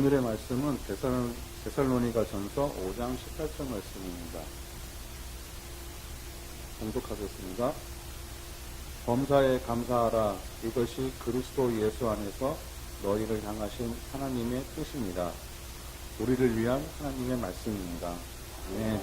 오늘의 말씀은 데살로니가 전서 5장 18절 말씀입니다. 봉독하겠습니다. 범사에 감사하라. 이것이 그리스도 예수 안에서 너희를 향하신 하나님의 뜻입니다. 우리를 위한 하나님의 말씀입니다. 네.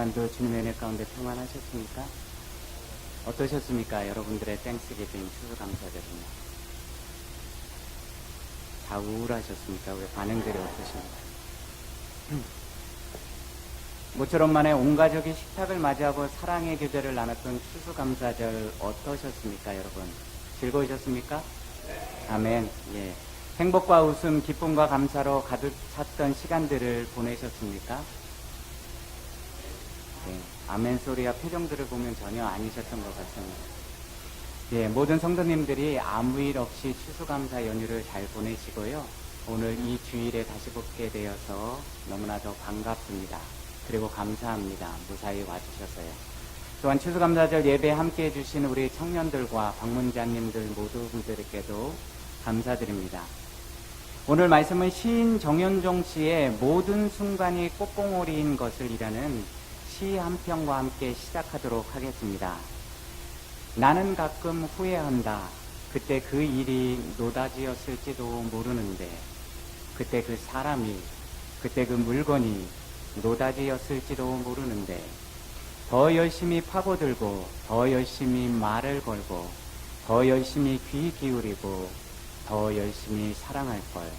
주간도 주님의 은혜 가운데 평안하셨습니까? 어떠셨습니까? 여러분들의 땡스기빙 추수감사절은요. 다 우울하셨습니까? 왜 반응들이 어떠십니까? 모처럼 만에 온 가족이 식탁을 맞이하고 사랑의 교제를 나눴던 추수감사절 어떠셨습니까, 여러분? 즐거우셨습니까? 아멘. 예. 행복과 웃음, 기쁨과 감사로 가득 찼던 시간들을 보내셨습니까? 네, 아멘 소리와 표정들을 보면 전혀 아니셨던 것 같습니다. 예, 모든 성도님들이 아무 일 없이 추수감사 연휴를 잘 보내시고요. 오늘 이 주일에 다시 뵙게 되어서 너무나도 반갑습니다. 그리고 감사합니다. 무사히 와주셔서요. 또한 추수감사절 예배에 함께해 주신 우리 청년들과 방문자님들 모두들께도 감사드립니다. 오늘 말씀은 시인 정현종 씨의 모든 순간이 꽃봉오리인 것을이라는 시 한 편과 함께 시작하도록 하겠습니다. 나는 가끔 후회한다. 그때 그 일이 노다지였을지도 모르는데, 그때 그 사람이, 그때 그 물건이 노다지였을지도 모르는데, 더 열심히 파고들고, 더 열심히 말을 걸고, 더 열심히 귀 기울이고, 더 열심히 사랑할 걸.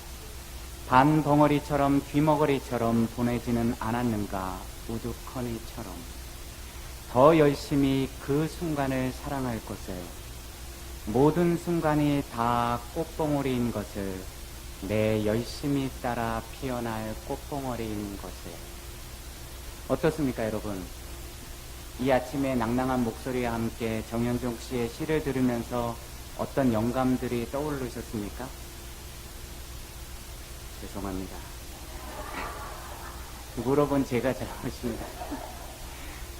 반 벙어리처럼 귀머거리처럼 보내지는 않았는가, 우두커니처럼. 더 열심히 그 순간을 사랑할 것을, 모든 순간이 다 꽃봉오리인 것을, 내 열심히 따라 피어날 꽃봉오리인 것을. 어떻습니까, 여러분? 이 아침에 낭낭한 목소리와 함께 정현종 씨의 시를 들으면서 어떤 영감들이 떠오르셨습니까? 죄송합니다. 물어본 제가 잘못입니다.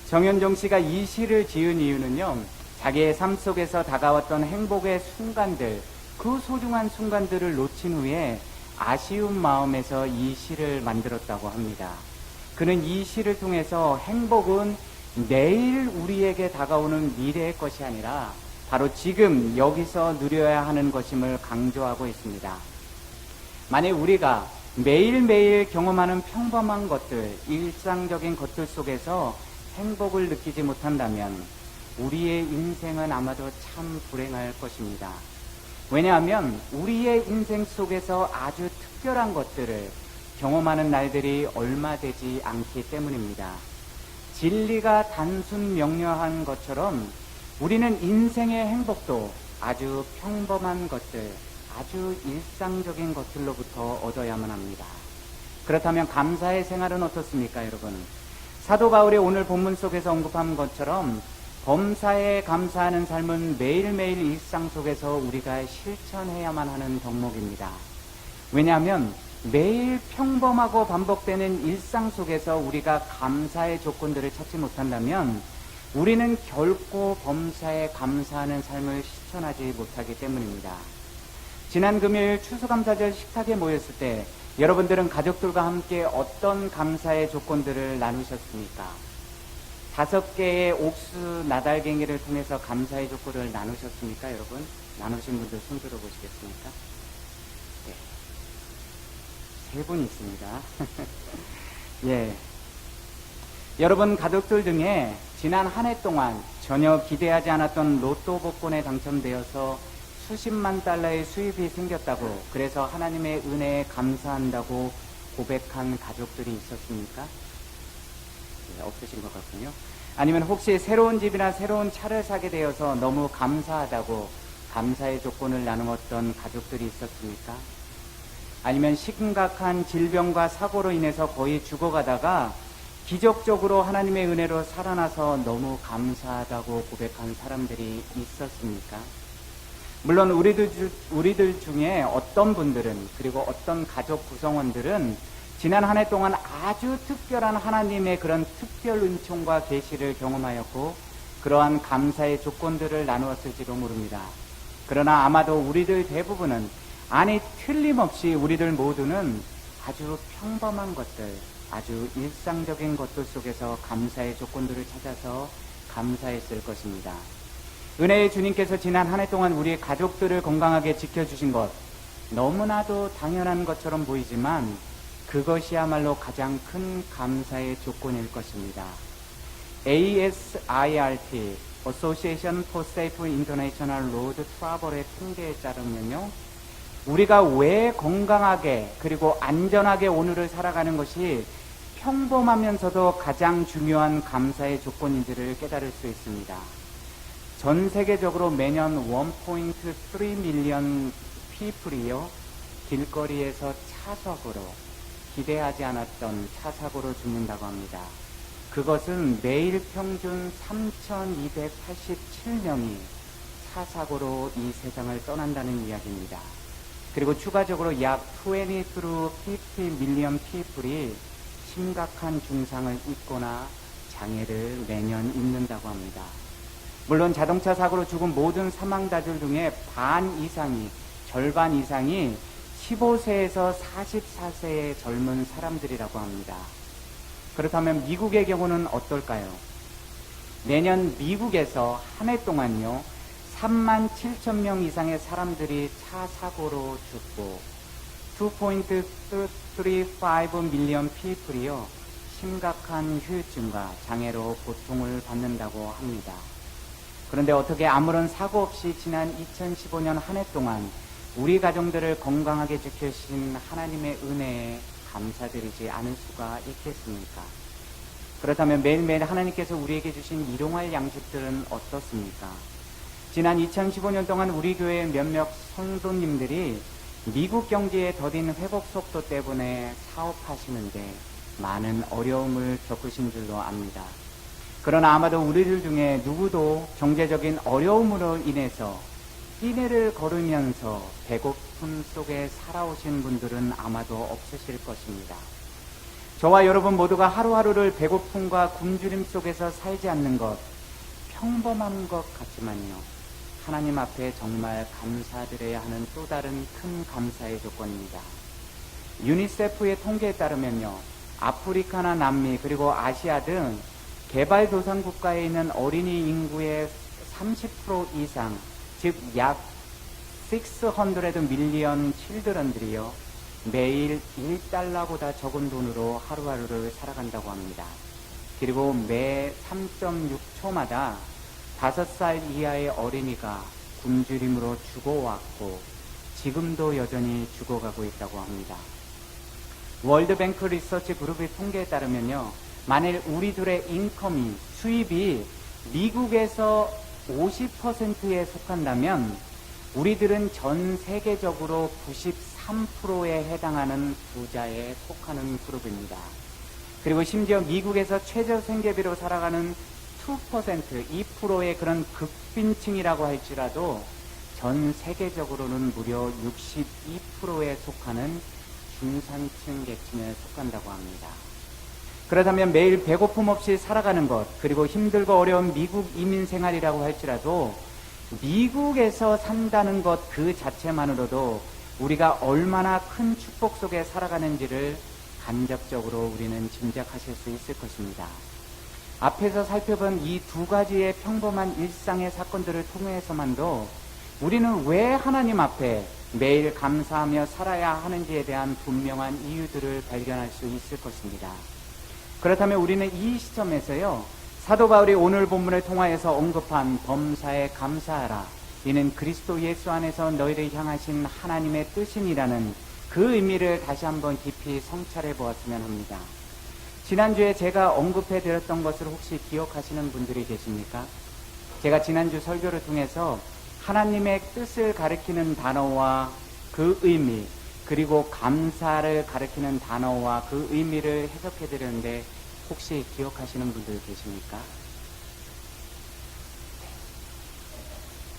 정현종 씨가 이 시를 지은 이유는요, 자기의 삶 속에서 다가왔던 행복의 순간들, 그 소중한 순간들을 놓친 후에 아쉬운 마음에서 이 시를 만들었다고 합니다. 그는 이 시를 통해서 행복은 내일 우리에게 다가오는 미래의 것이 아니라 바로 지금 여기서 누려야 하는 것임을 강조하고 있습니다. 만약 우리가 매일매일 경험하는 평범한 것들, 일상적인 것들 속에서 행복을 느끼지 못한다면 우리의 인생은 아마도 참 불행할 것입니다. 왜냐하면 우리의 인생 속에서 아주 특별한 것들을 경험하는 날들이 얼마 되지 않기 때문입니다. 진리가 단순 명료한 것처럼 우리는 인생의 행복도 아주 평범한 것들, 아주 일상적인 것들로부터 얻어야만 합니다. 그렇다면 감사의 생활은 어떻습니까, 여러분? 사도 바울이 오늘 본문 속에서 언급한 것처럼 범사에 감사하는 삶은 매일매일 일상 속에서 우리가 실천해야만 하는 덕목입니다. 왜냐하면 매일 평범하고 반복되는 일상 속에서 우리가 감사의 조건들을 찾지 못한다면 우리는 결코 범사에 감사하는 삶을 실천하지 못하기 때문입니다. 지난 금요일 추수감사절 식탁에 모였을 때 여러분들은 가족들과 함께 어떤 감사의 조건들을 나누셨습니까? 5개의 옥수 나달갱이를 통해서 감사의 조건을 나누셨습니까, 여러분? 나누신 분들 손 들어보시겠습니까? 네. 3분 있습니다. 예. 여러분 가족들 중에 지난 한 해 동안 전혀 기대하지 않았던 로또 복권에 당첨되어서 수십만 달러의 수입이 생겼다고, 그래서 하나님의 은혜에 감사한다고 고백한 가족들이 있었습니까? 네, 없으신 것 같군요. 아니면 혹시 새로운 집이나 새로운 차를 사게 되어서 너무 감사하다고 감사의 조건을 나누었던 가족들이 있었습니까? 아니면 심각한 질병과 사고로 인해서 거의 죽어가다가 기적적으로 하나님의 은혜로 살아나서 너무 감사하다고 고백한 사람들이 있었습니까? 물론 우리들 중에 어떤 분들은, 그리고 어떤 가족 구성원들은 지난 한 해 동안 아주 특별한 하나님의 그런 특별 은총과 계시를 경험하였고 그러한 감사의 조건들을 나누었을지도 모릅니다. 그러나 아마도 우리들 대부분은, 아니 틀림없이 우리들 모두는 아주 평범한 것들, 아주 일상적인 것들 속에서 감사의 조건들을 찾아서 감사했을 것입니다. 은혜의 주님께서 지난 한 해 동안 우리 가족들을 건강하게 지켜주신 것, 너무나도 당연한 것처럼 보이지만 그것이야말로 가장 큰 감사의 조건일 것입니다. ASIRT, Association for Safe International Road Travel의 통계에 따르면요, 우리가 왜 건강하게 그리고 안전하게 오늘을 살아가는 것이 평범하면서도 가장 중요한 감사의 조건인지를 깨달을 수 있습니다. 전 세계적으로 매년 1.3 밀리언 people이요, 길거리에서 차석으로, 기대하지 않았던 차사고로 죽는다고 합니다. 그것은 매일 평균 3,287명이 차사고로 이 세상을 떠난다는 이야기입니다. 그리고 추가적으로 약 20 through 50 million people이 심각한 중상을 입거나 장애를 매년 입는다고 합니다. 물론 자동차 사고로 죽은 모든 사망자들 중에 절반 이상이 15세에서 44세의 젊은 사람들이라고 합니다. 그렇다면 미국의 경우는 어떨까요? 내년 미국에서 한 해 동안요, 37,000명 이상의 사람들이 차 사고로 죽고 2.35 밀리언 people이요, 심각한 후유증과 장애로 고통을 받는다고 합니다. 그런데 어떻게 아무런 사고 없이 지난 2015년 한 해 동안 우리 가정들을 건강하게 지켜주신 하나님의 은혜에 감사드리지 않을 수가 있겠습니까? 그렇다면 매일매일 하나님께서 우리에게 주신 일용할 양식들은 어떻습니까? 지난 2015년 동안 우리 교회 몇몇 성도님들이 미국 경제의 더딘 회복 속도 때문에 사업하시는데 많은 어려움을 겪으신 줄로 압니다. 그러나 아마도 우리들 중에 누구도 경제적인 어려움으로 인해서 시내를 걸으면서 배고픔 속에 살아오신 분들은 아마도 없으실 것입니다. 저와 여러분 모두가 하루하루를 배고픔과 굶주림 속에서 살지 않는 것, 평범한 것 같지만요, 하나님 앞에 정말 감사드려야 하는 또 다른 큰 감사의 조건입니다. 유니세프의 통계에 따르면요, 아프리카나 남미 그리고 아시아 등 개발도상국가에 있는 어린이 인구의 30% 이상, 즉 약 600 밀리언 칠드런들이요, 매일 1달러보다 적은 돈으로 하루하루를 살아간다고 합니다. 그리고 매 3.6초마다 5살 이하의 어린이가 굶주림으로 죽어왔고 지금도 여전히 죽어가고 있다고 합니다. 월드뱅크 리서치 그룹의 통계에 따르면요, 만일 우리들의 인컴이, 수입이 미국에서 50%에 속한다면 우리들은 전 세계적으로 93%에 해당하는 부자에 속하는 그룹입니다. 그리고 심지어 미국에서 최저 생계비로 살아가는 2%의 그런 극빈층이라고 할지라도 전 세계적으로는 무려 62%에 속하는 중산층 계층에 속한다고 합니다. 그렇다면 매일 배고픔 없이 살아가는 것, 그리고 힘들고 어려운 미국 이민 생활이라고 할지라도 미국에서 산다는 것 그 자체만으로도 우리가 얼마나 큰 축복 속에 살아가는지를 간접적으로 우리는 짐작하실 수 있을 것입니다. 앞에서 살펴본 이 두 가지의 평범한 일상의 사건들을 통해서만도 우리는 왜 하나님 앞에 매일 감사하며 살아야 하는지에 대한 분명한 이유들을 발견할 수 있을 것입니다. 그렇다면 우리는 이 시점에서요, 사도 바울이 오늘 본문을 통하여서 언급한 범사에 감사하라, 이는 그리스도 예수 안에서 너희를 향하신 하나님의 뜻이니라는 그 의미를 다시 한번 깊이 성찰해 보았으면 합니다. 지난주에 제가 언급해 드렸던 것을 혹시 기억하시는 분들이 계십니까? 제가 지난주 설교를 통해서 하나님의 뜻을 가리키는 단어와 그 의미, 그리고 감사를 가리키는 단어와 그 의미를 해석해 드렸는데 혹시 기억하시는 분들 계십니까?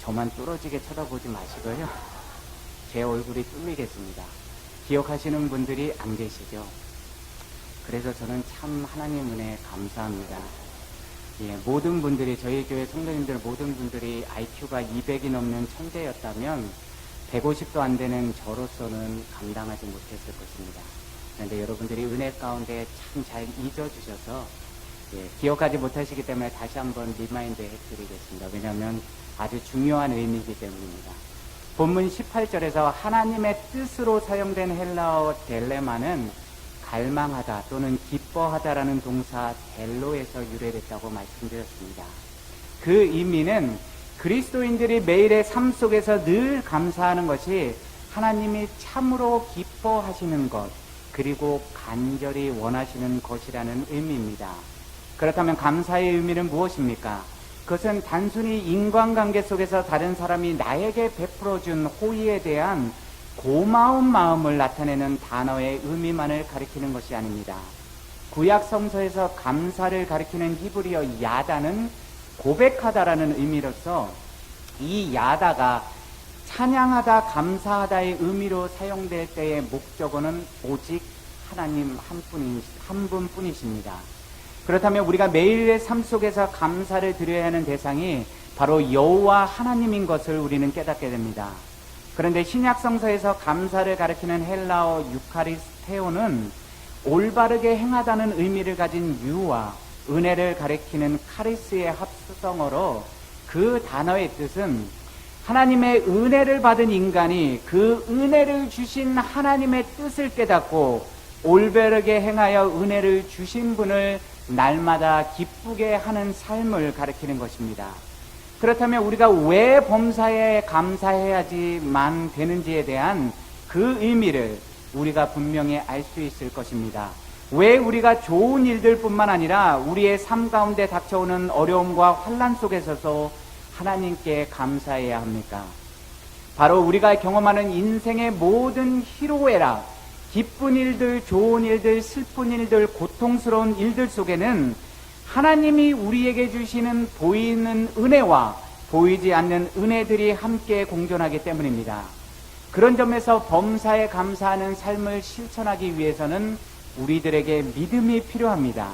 저만 뚫어지게 쳐다보지 마시고요, 제 얼굴이 뚫리겠습니다. 기억하시는 분들이 안 계시죠? 그래서 저는 참 하나님 은혜에 감사합니다. 모든 분들이, 저희 교회 성도님들 모든 분들이 IQ가 200이 넘는 천재였다면 150도 안 되는 저로서는 감당하지 못했을 것입니다. 그런데 여러분들이 은혜 가운데 참 잘 잊어주셔서 기억하지 못하시기 때문에 다시 한번 리마인드 해드리겠습니다. 왜냐하면 아주 중요한 의미이기 때문입니다. 본문 18절에서 하나님의 뜻으로 사용된 헬라어 델레마는 갈망하다 또는 기뻐하다라는 동사 델로에서 유래됐다고 말씀드렸습니다. 그 의미는 그리스도인들이 매일의 삶 속에서 늘 감사하는 것이 하나님이 참으로 기뻐하시는 것, 그리고 간절히 원하시는 것이라는 의미입니다. 그렇다면 감사의 의미는 무엇입니까? 그것은 단순히 인간관계 속에서 다른 사람이 나에게 베풀어준 호의에 대한 고마운 마음을 나타내는 단어의 의미만을 가리키는 것이 아닙니다. 구약 성서에서 감사를 가리키는 히브리어 야다는 고백하다라는 의미로서 이 야다가 찬양하다, 감사하다의 의미로 사용될 때의 목적어는 오직 하나님 한 분뿐이십니다. 그렇다면 우리가 매일의 삶 속에서 감사를 드려야 하는 대상이 바로 여호와 하나님인 것을 우리는 깨닫게 됩니다. 그런데 신약 성서에서 감사를 가리키는 헬라어 유카리스테오는 올바르게 행하다는 의미를 가진 유와 은혜를 가리키는 카리스의 합성어로 그 단어의 뜻은 하나님의 은혜를 받은 인간이 그 은혜를 주신 하나님의 뜻을 깨닫고 올바르게 행하여 은혜를 주신 분을 날마다 기쁘게 하는 삶을 가리키는 것입니다. 그렇다면 우리가 왜 범사에 감사해야지만 되는지에 대한 그 의미를 우리가 분명히 알 수 있을 것입니다. 왜 우리가 좋은 일들뿐만 아니라 우리의 삶 가운데 닥쳐오는 어려움과 환난 속에서도 하나님께 감사해야 합니까? 바로 우리가 경험하는 인생의 모든 희로애락, 기쁜 일들, 좋은 일들, 슬픈 일들, 고통스러운 일들 속에는 하나님이 우리에게 주시는 보이는 은혜와 보이지 않는 은혜들이 함께 공존하기 때문입니다. 그런 점에서 범사에 감사하는 삶을 실천하기 위해서는 우리들에게 믿음이 필요합니다.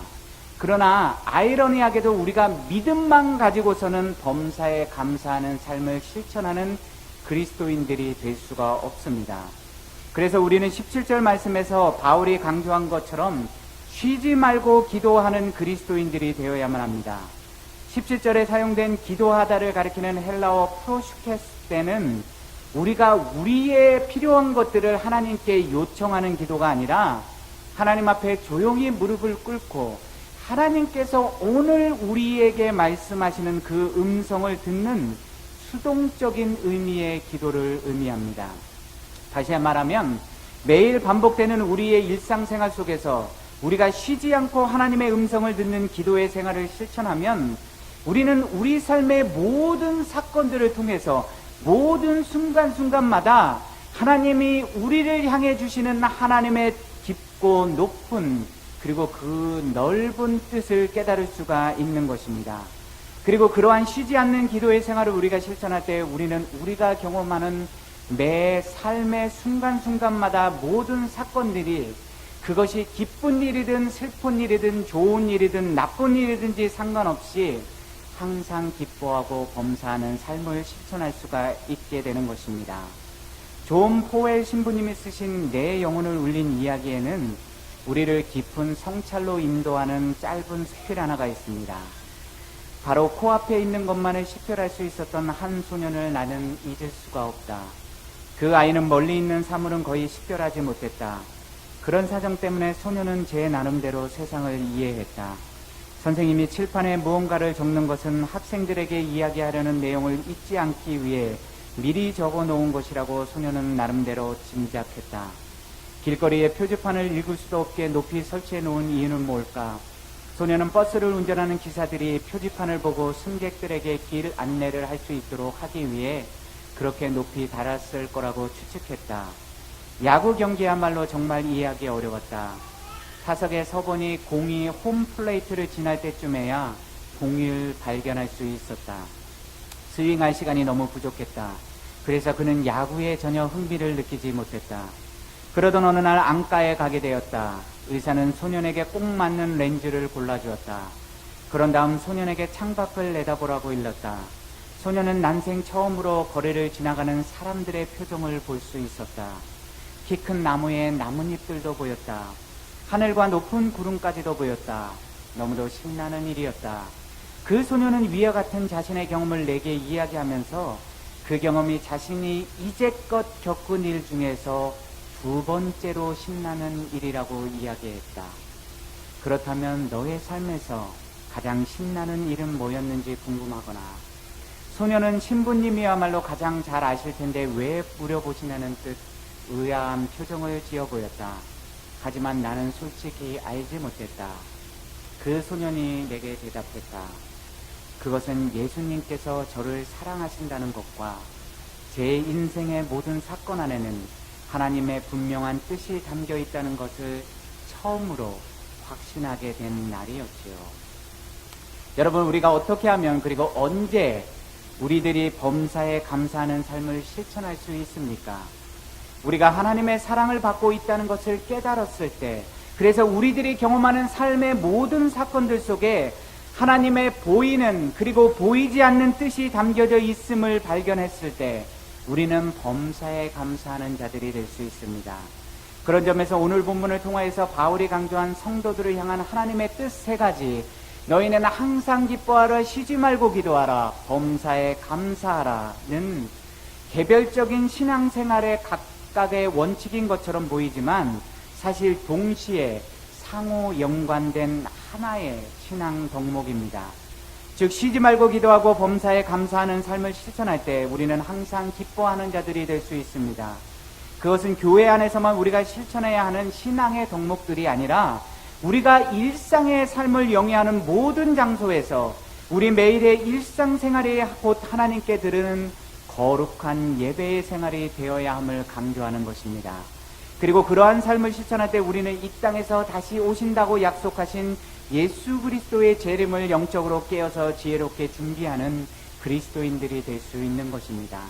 그러나 아이러니하게도 우리가 믿음만 가지고서는 범사에 감사하는 삶을 실천하는 그리스도인들이 될 수가 없습니다. 그래서 우리는 17절 말씀에서 바울이 강조한 것처럼 쉬지 말고 기도하는 그리스도인들이 되어야만 합니다. 17절에 사용된 기도하다를 가리키는 헬라어 프로슈케스 때는 우리가 우리의 필요한 것들을 하나님께 요청하는 기도가 아니라 하나님 앞에 조용히 무릎을 꿇고 하나님께서 오늘 우리에게 말씀하시는 그 음성을 듣는 수동적인 의미의 기도를 의미합니다. 다시 말하면 매일 반복되는 우리의 일상생활 속에서 우리가 쉬지 않고 하나님의 음성을 듣는 기도의 생활을 실천하면 우리는 우리 삶의 모든 사건들을 통해서 모든 순간순간마다 하나님이 우리를 향해 주시는 하나님의 깊고 높은 그리고 그 넓은 뜻을 깨달을 수가 있는 것입니다. 그리고 그러한 쉬지 않는 기도의 생활을 우리가 실천할 때 우리는 우리가 경험하는 매 삶의 순간순간마다 모든 사건들이 그것이 기쁜 일이든 슬픈 일이든 좋은 일이든 나쁜 일이든지 상관없이 항상 기뻐하고 범사하는 삶을 실천할 수가 있게 되는 것입니다. 존 포웰 신부님이 쓰신 내 영혼을 울린 이야기에는 우리를 깊은 성찰로 인도하는 짧은 수필 하나가 있습니다. 바로 코앞에 있는 것만을 식별할 수 있었던 한 소년을 나는 잊을 수가 없다. 그 아이는 멀리 있는 사물은 거의 식별하지 못했다. 그런 사정 때문에 소년은 제 나름대로 세상을 이해했다. 선생님이 칠판에 무언가를 적는 것은 학생들에게 이야기하려는 내용을 잊지 않기 위해 미리 적어 놓은 것이라고 소년은 나름대로 짐작했다. 길거리에 표지판을 읽을 수도 없게 높이 설치해 놓은 이유는 뭘까? 소년은 버스를 운전하는 기사들이 표지판을 보고 승객들에게 길 안내를 할 수 있도록 하기 위해 그렇게 높이 달았을 거라고 추측했다. 야구 경기야말로 정말 이해하기 어려웠다. 타석에 서보니 공이 홈플레이트를 지날 때쯤에야 공을 발견할 수 있었다. 스윙할 시간이 너무 부족했다. 그래서 그는 야구에 전혀 흥미를 느끼지 못했다. 그러던 어느 날 안과에 가게 되었다. 의사는 소년에게 꼭 맞는 렌즈를 골라주었다. 그런 다음 소년에게 창밖을 내다보라고 일렀다. 소년은 난생 처음으로 거리를 지나가는 사람들의 표정을 볼 수 있었다. 키 큰 나무에 나뭇잎들도 보였다. 하늘과 높은 구름까지도 보였다. 너무도 신나는 일이었다. 그 소년은 위와 같은 자신의 경험을 내게 이야기하면서 그 경험이 자신이 이제껏 겪은 일 중에서 두 번째로 신나는 일이라고 이야기했다. 그렇다면 너의 삶에서 가장 신나는 일은 뭐였는지 궁금하거나 소년은 신부님이야말로 가장 잘 아실 텐데 왜 물어보시냐는 듯 의아한 표정을 지어 보였다. 하지만 나는 솔직히 알지 못했다. 그 소년이 내게 대답했다. 그것은 예수님께서 저를 사랑하신다는 것과 제 인생의 모든 사건 안에는 하나님의 분명한 뜻이 담겨 있다는 것을 처음으로 확신하게 된 날이었지요. 여러분, 우리가 어떻게 하면 그리고 언제 우리들이 범사에 감사하는 삶을 실천할 수 있습니까? 우리가 하나님의 사랑을 받고 있다는 것을 깨달았을 때, 그래서 우리들이 경험하는 삶의 모든 사건들 속에 하나님의 보이는 그리고 보이지 않는 뜻이 담겨져 있음을 발견했을 때 우리는 범사에 감사하는 자들이 될 수 있습니다. 그런 점에서 오늘 본문을 통하여서 바울이 강조한 성도들을 향한 하나님의 뜻 세 가지, 너희는 항상 기뻐하라, 쉬지 말고 기도하라, 범사에 감사하라는 개별적인 신앙생활의 각각의 원칙인 것처럼 보이지만 사실 동시에 상호 연관된 하나의 신앙 덕목입니다. 즉 쉬지 말고 기도하고 범사에 감사하는 삶을 실천할 때 우리는 항상 기뻐하는 자들이 될 수 있습니다. 그것은 교회 안에서만 우리가 실천해야 하는 신앙의 덕목들이 아니라 우리가 일상의 삶을 영위하는 모든 장소에서 우리 매일의 일상생활이 곧 하나님께 드리는 거룩한 예배의 생활이 되어야 함을 강조하는 것입니다. 그리고 그러한 삶을 실천할 때 우리는 이 땅에서 다시 오신다고 약속하신 예수 그리스도의 재림을 영적으로 깨어서 지혜롭게 준비하는 그리스도인들이 될 수 있는 것입니다.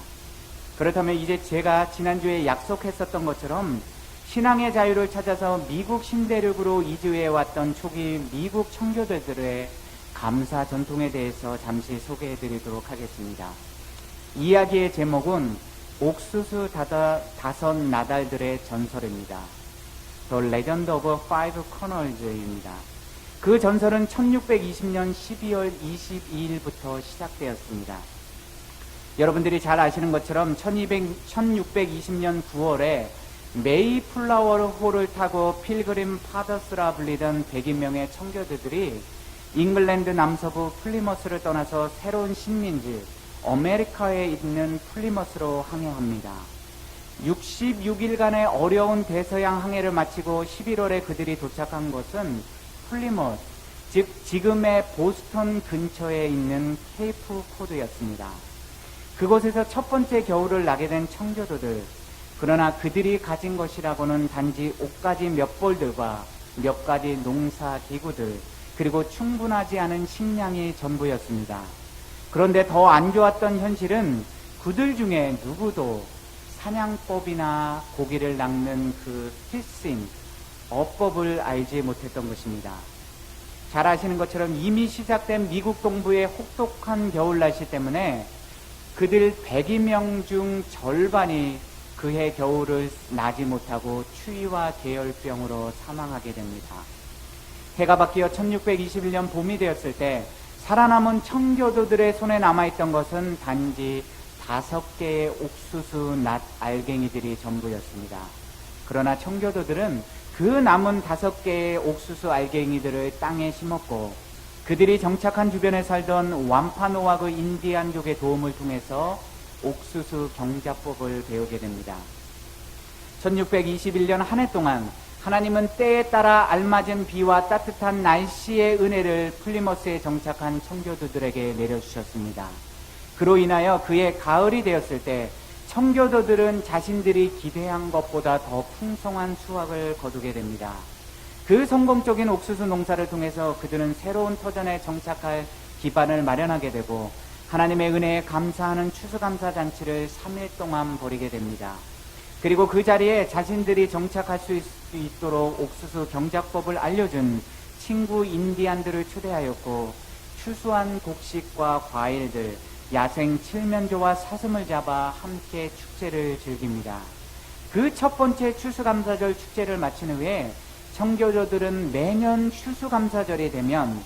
그렇다면 이제 제가 지난주에 약속했었던 것처럼 신앙의 자유를 찾아서 미국 신대륙으로 이주해 왔던 초기 미국 청교도들의 감사 전통에 대해서 잠시 소개해 드리도록 하겠습니다. 이야기의 제목은 옥수수 다섯 나달들의 전설입니다. The Legend of Five Corners입니다. 그 전설은 1620년 12월 22일부터 시작되었습니다. 여러분들이 잘 아시는 것처럼 1620년 9월에 메이플라워 홀을 타고 필그림 파더스라 불리던 100여명의 청교도들이 잉글랜드 남서부 플리머스를 떠나서 새로운 식민지 아메리카에 있는 플리머스로 항해합니다. 66일간의 어려운 대서양 항해를 마치고 11월에 그들이 도착한 곳은 플리머스, 즉 지금의 보스턴 근처에 있는 케이프 코드였습니다. 그곳에서 첫 번째 겨울을 나게 된 청교도들, 그러나 그들이 가진 것이라고는 단지 옷가지 몇 벌들과 몇 가지 농사 기구들, 그리고 충분하지 않은 식량이 전부였습니다. 그런데 더 안 좋았던 현실은 그들 중에 누구도 사냥법이나 고기를 낚는 그 필싱, 어법을 알지 못했던 것입니다. 잘 아시는 것처럼 이미 시작된 미국 동부의 혹독한 겨울 날씨 때문에 그들 100여 중 절반이 그해 겨울을 나지 못하고 추위와 계열병으로 사망하게 됩니다. 해가 바뀌어 1621년 봄이 되었을 때 살아남은 청교도들의 손에 남아있던 것은 단지 5개의 옥수수 낫 알갱이들이 전부였습니다. 그러나 청교도들은 그 남은 5개의 옥수수 알갱이들을 땅에 심었고 그들이 정착한 주변에 살던 완파노와그 인디안족의 도움을 통해서 옥수수 경작법을 배우게 됩니다. 1621년 한 해 동안 하나님은 때에 따라 알맞은 비와 따뜻한 날씨의 은혜를 플리머스에 정착한 청교도들에게 내려주셨습니다. 그로 인하여 그의 가을이 되었을 때 청교도들은 자신들이 기대한 것보다 더 풍성한 수확을 거두게 됩니다. 그 성공적인 옥수수 농사를 통해서 그들은 새로운 터전에 정착할 기반을 마련하게 되고 하나님의 은혜에 감사하는 추수감사 잔치를 3일 동안 벌이게 됩니다. 그리고 그 자리에 자신들이 정착할 수 있도록 옥수수 경작법을 알려준 친구 인디안들을 초대하였고 추수한 곡식과 과일들, 야생 칠면조와 사슴을 잡아 함께 축제를 즐깁니다. 그 첫 번째 추수감사절 축제를 마친 후에 청교도들은 매년 추수감사절이 되면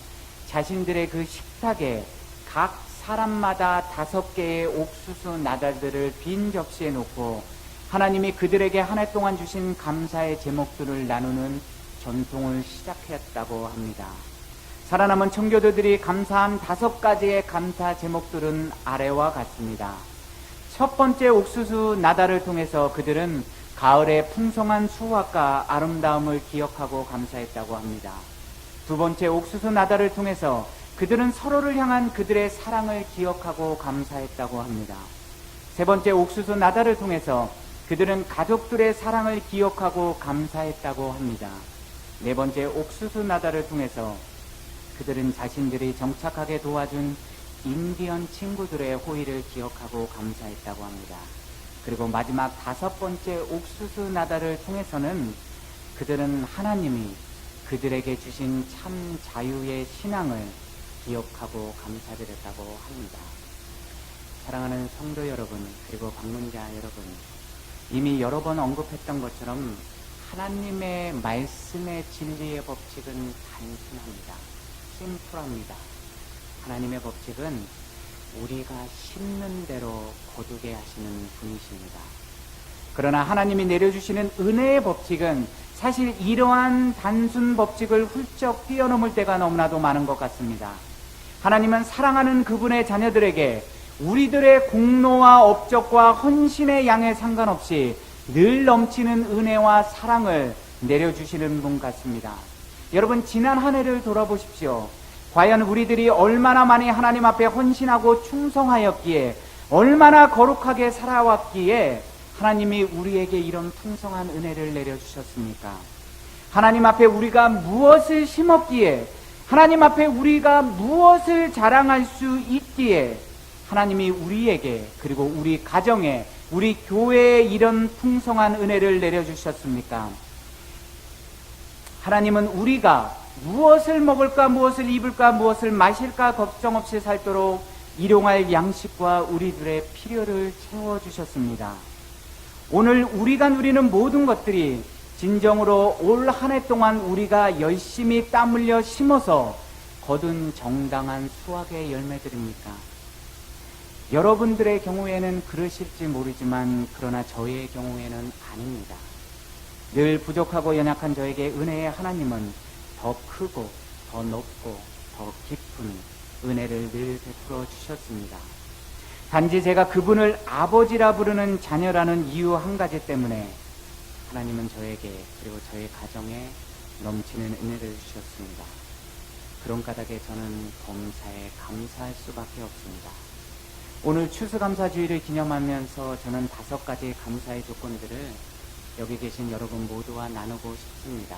자신들의 그 식탁에 각 사람마다 5개의 옥수수 나달들을 빈 접시에 놓고 하나님이 그들에게 한 해 동안 주신 감사의 제목들을 나누는 전통을 시작했다고 합니다. 살아남은 청교도들이 감사한 5가지의 감사 제목들은 아래와 같습니다. 첫 번째 옥수수 나달을 통해서 그들은 가을의 풍성한 수확과 아름다움을 기억하고 감사했다고 합니다. 두 번째 옥수수 나달을 통해서 그들은 서로를 향한 그들의 사랑을 기억하고 감사했다고 합니다. 세 번째 옥수수 나달을 통해서 그들은 가족들의 사랑을 기억하고 감사했다고 합니다. 네 번째 옥수수 나달을 통해서 그들은 자신들이 정착하게 도와준 인디언 친구들의 호의를 기억하고 감사했다고 합니다. 그리고 마지막 5번째 옥수수 나달을 통해서는 그들은 하나님이 그들에게 주신 참 자유의 신앙을 기억하고 감사드렸다고 합니다. 사랑하는 성도 여러분, 그리고 방문자 여러분, 이미 여러 번 언급했던 것처럼 하나님의 말씀의 진리의 법칙은 단순합니다. 심플합니다. 하나님의 법칙은 우리가 심는 대로 거두게 하시는 분이십니다. 그러나 하나님이 내려주시는 은혜의 법칙은 사실 이러한 단순 법칙을 훌쩍 뛰어넘을 때가 너무나도 많은 것 같습니다. 하나님은 사랑하는 그분의 자녀들에게 우리들의 공로와 업적과 헌신의 양에 상관없이 늘 넘치는 은혜와 사랑을 내려주시는 분 같습니다. 여러분, 지난 한 해를 돌아보십시오. 과연 우리들이 얼마나 많이 하나님 앞에 헌신하고 충성하였기에, 얼마나 거룩하게 살아왔기에 하나님이 우리에게 이런 풍성한 은혜를 내려주셨습니까? 하나님 앞에 우리가 무엇을 심었기에, 하나님 앞에 우리가 무엇을 자랑할 수 있기에 하나님이 우리에게, 그리고 우리 가정에, 우리 교회에 이런 풍성한 은혜를 내려주셨습니까? 하나님은 우리가 무엇을 먹을까, 무엇을 입을까, 무엇을 마실까 걱정 없이 살도록 일용할 양식과 우리들의 필요를 채워주셨습니다. 오늘 우리가 누리는 모든 것들이 진정으로 올 한 해 동안 우리가 열심히 땀 흘려 심어서 거둔 정당한 수확의 열매들입니까? 여러분들의 경우에는 그러실지 모르지만, 그러나 저의 경우에는 아닙니다. 늘 부족하고 연약한 저에게 은혜의 하나님은 더 크고 더 높고 더 깊은 은혜를 늘 베풀어 주셨습니다. 단지 제가 그분을 아버지라 부르는 자녀라는 이유 한 가지 때문에 하나님은 저에게, 그리고 저의 가정에 넘치는 은혜를 주셨습니다. 그런 까닭에 저는 범사에 감사할 수밖에 없습니다. 오늘 추수감사주의를 기념하면서 저는 5가지 감사의 조건들을 여기 계신 여러분 모두와 나누고 싶습니다.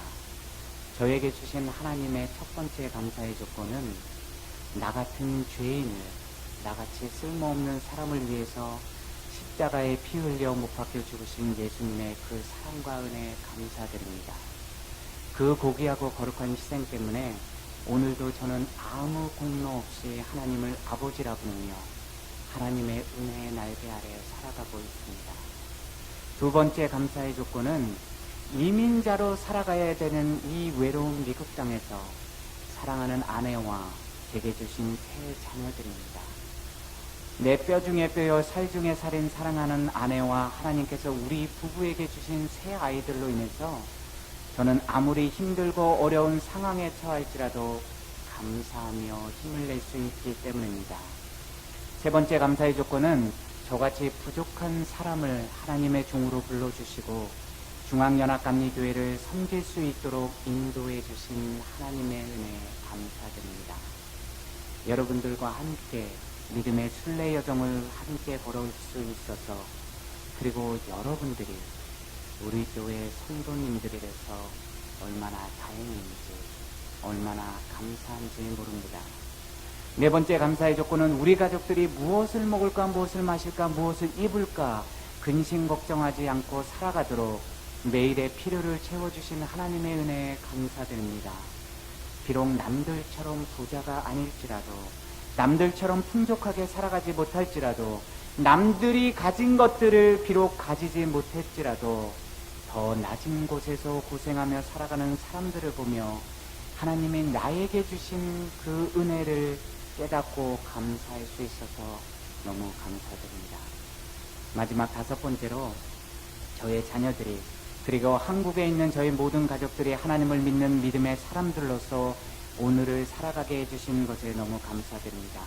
저에게 주신 하나님의 첫 번째 감사의 조건은 나 같은 죄인을, 나같이 쓸모없는 사람을 위해서 십자가에 피 흘려 못 박혀 죽으신 예수님의 그 사랑과 은혜에 감사드립니다. 그 고귀하고 거룩한 희생 때문에 오늘도 저는 아무 공로 없이 하나님을 아버지라 부르며 하나님의 은혜의 날개 아래 살아가고 있습니다. 두 번째 감사의 조건은 이민자로 살아가야 되는 이 외로운 미국 땅에서 사랑하는 아내와 제게 주신 세 자녀들입니다. 내 뼈 중에 뼈여 살 중에 살인 사랑하는 아내와 하나님께서 우리 부부에게 주신 세 아이들로 인해서 저는 아무리 힘들고 어려운 상황에 처할지라도 감사하며 힘을 낼 수 있기 때문입니다. 세 번째 감사의 조건은 저같이 부족한 사람을 하나님의 종으로 불러주시고 중앙연합감리교회를 섬길 수 있도록 인도해 주신 하나님의 은혜에 감사드립니다. 여러분들과 함께 믿음의 순례 여정을 함께 걸어올 수 있어서, 그리고 여러분들이 우리 교회 성도님들이라서 얼마나 다행인지, 얼마나 감사한지 모릅니다. 네 번째 감사의 조건은 우리 가족들이 무엇을 먹을까, 무엇을 마실까, 무엇을 입을까 근심 걱정하지 않고 살아가도록 매일의 필요를 채워주신 하나님의 은혜에 감사드립니다. 비록 남들처럼 부자가 아닐지라도, 남들처럼 풍족하게 살아가지 못할지라도, 남들이 가진 것들을 비록 가지지 못했지라도 더 낮은 곳에서 고생하며 살아가는 사람들을 보며 하나님이 나에게 주신 그 은혜를 깨닫고 감사할 수 있어서 너무 감사드립니다. 마지막 5번째로 저의 자녀들이, 그리고 한국에 있는 저희 모든 가족들이 하나님을 믿는 믿음의 사람들로서 오늘을 살아가게 해주신 것에 너무 감사드립니다.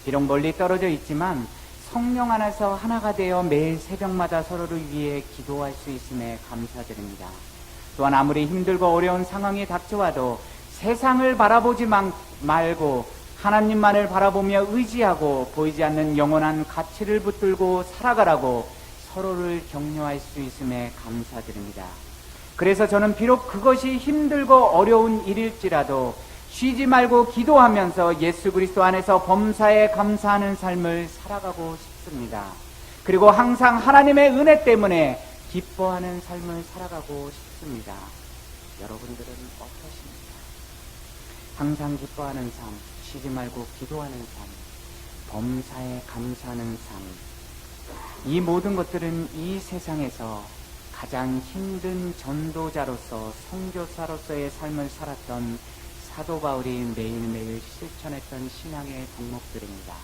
비록 멀리 떨어져 있지만 성령 안에서 하나가 되어 매일 새벽마다 서로를 위해 기도할 수 있음에 감사드립니다. 또한 아무리 힘들고 어려운 상황이 닥쳐와도 세상을 바라보지 말고 하나님만을 바라보며 의지하고 보이지 않는 영원한 가치를 붙들고 살아가라고 서로를 격려할 수 있음에 감사드립니다. 그래서 저는 비록 그것이 힘들고 어려운 일일지라도 쉬지 말고 기도하면서 예수 그리스도 안에서 범사에 감사하는 삶을 살아가고 싶습니다. 그리고 항상 하나님의 은혜 때문에 기뻐하는 삶을 살아가고 싶습니다. 여러분들은 어떠십니까? 항상 기뻐하는 삶, 쉬지 말고 기도하는 삶, 범사에 감사하는 삶, 이 모든 것들은 이 세상에서 가장 힘든 전도자로서, 선교사로서의 삶을 살았던 사도 바울이 매일매일 실천했던 신앙의 덕목들입니다.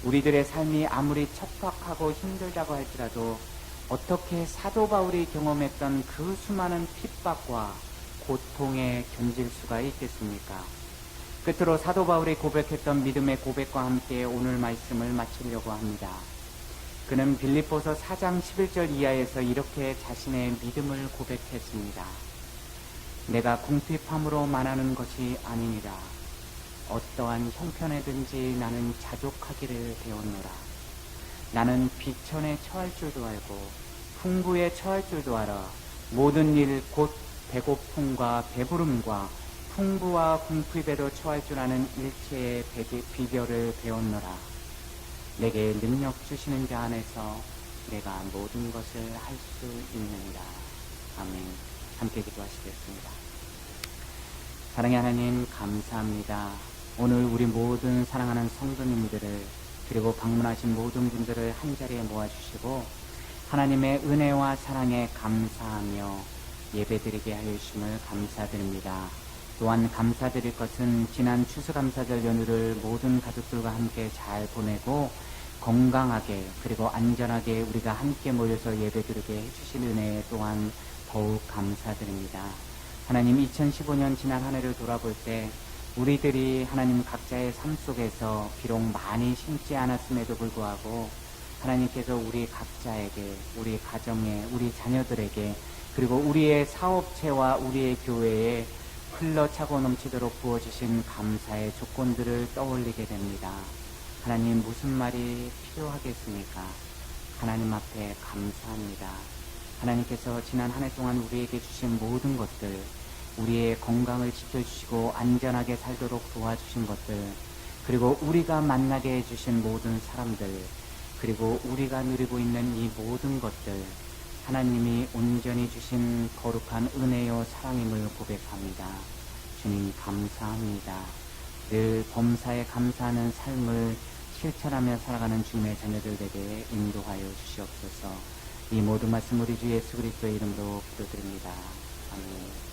우리들의 삶이 아무리 척박하고 힘들다고 할지라도 어떻게 사도 바울이 경험했던 그 수많은 핍박과 고통에 견딜 수가 있겠습니까? 끝으로 사도 바울이 고백했던 믿음의 고백과 함께 오늘 말씀을 마치려고 합니다. 그는 빌립보서 4장 11절 이하에서 이렇게 자신의 믿음을 고백했습니다. 내가 궁핍함으로 말하는 것이 아니니라. 어떠한 형편에든지 나는 자족하기를 배웠노라. 나는 비천에 처할 줄도 알고 풍부에 처할 줄도 알아. 모든 일 곧 배고픔과 배부름과 풍부와 궁핍에도 처할 줄 아는 일체의 비결을 배웠노라. 내게 능력 주시는 자 안에서 내가 모든 것을 할 수 있느니라. 아멘. 함께 기도하시겠습니다. 사랑의 하나님, 감사합니다. 오늘 우리 모든 사랑하는 성도님들을 그리고 방문하신 모든 분들을 한자리에 모아주시고 하나님의 은혜와 사랑에 감사하며 예배드리게 하여 주심을 감사드립니다. 또한 감사드릴 것은 지난 추수감사절 연휴를 모든 가족들과 함께 잘 보내고 건강하게 그리고 안전하게 우리가 함께 모여서 예배드리게 해주신 은혜에 또한 더욱 감사드립니다. 하나님, 2015년 지난 한 해를 돌아볼 때 우리들이 하나님 각자의 삶 속에서 비록 많이 심지 않았음에도 불구하고 하나님께서 우리 각자에게, 우리 가정에, 우리 자녀들에게 그리고 우리의 사업체와 우리의 교회에 흘러차고 넘치도록 부어주신 감사의 조건들을 떠올리게 됩니다. 하나님, 무슨 말이 필요하겠습니까? 하나님 앞에 감사합니다. 하나님께서 지난 한 해 동안 우리에게 주신 모든 것들, 우리의 건강을 지켜주시고 안전하게 살도록 도와주신 것들, 그리고 우리가 만나게 해주신 모든 사람들, 그리고 우리가 누리고 있는 이 모든 것들, 하나님이 온전히 주신 거룩한 은혜요 사랑임을 고백합니다. 주님, 감사합니다. 늘 범사에 감사하는 삶을 실천하며 살아가는 주님의 자녀들에게 인도하여 주시옵소서. 이 모든 말씀 우리 주 예수 그리스도의 이름으로 기도드립니다. 아멘.